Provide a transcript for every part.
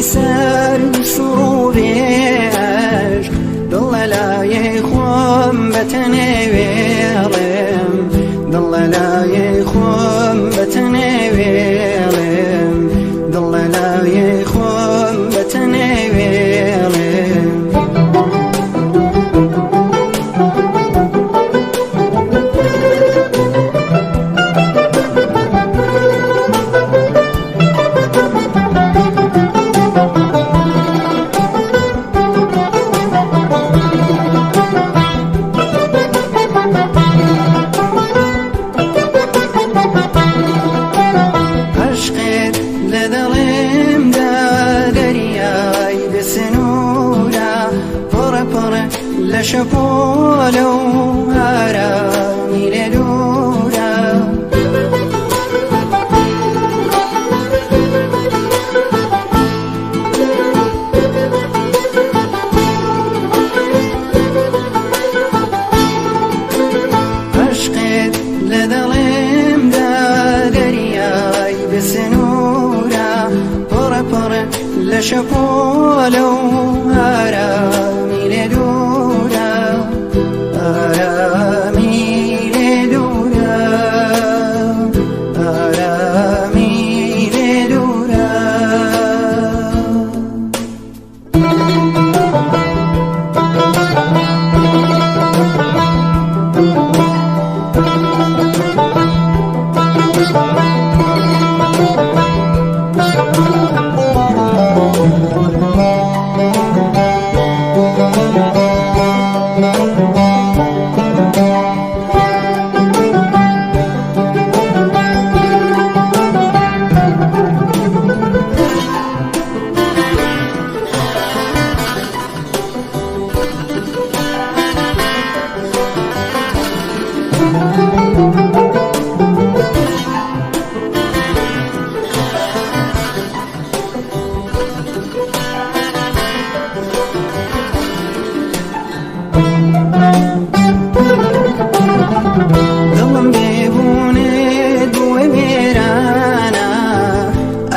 سر سروبش دل لای خوم بتنویرم دل لای خوم بتنویرم دل لای خوم بتنویرم شپولو هرامی لورا عشقت لدلم دا دریای بسنورا پر پر لشپولو هرامی لورا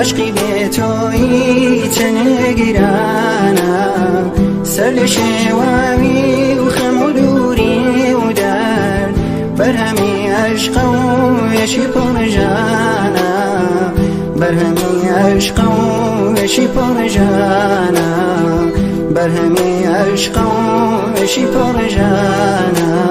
عشقی به تویی تنگیرانا سر شوامی و خم و دوری و درد برهمی عشق و یشی پر جانا برهمی عشق و یشی پر جانا برهمی عشق و یشی پر جانا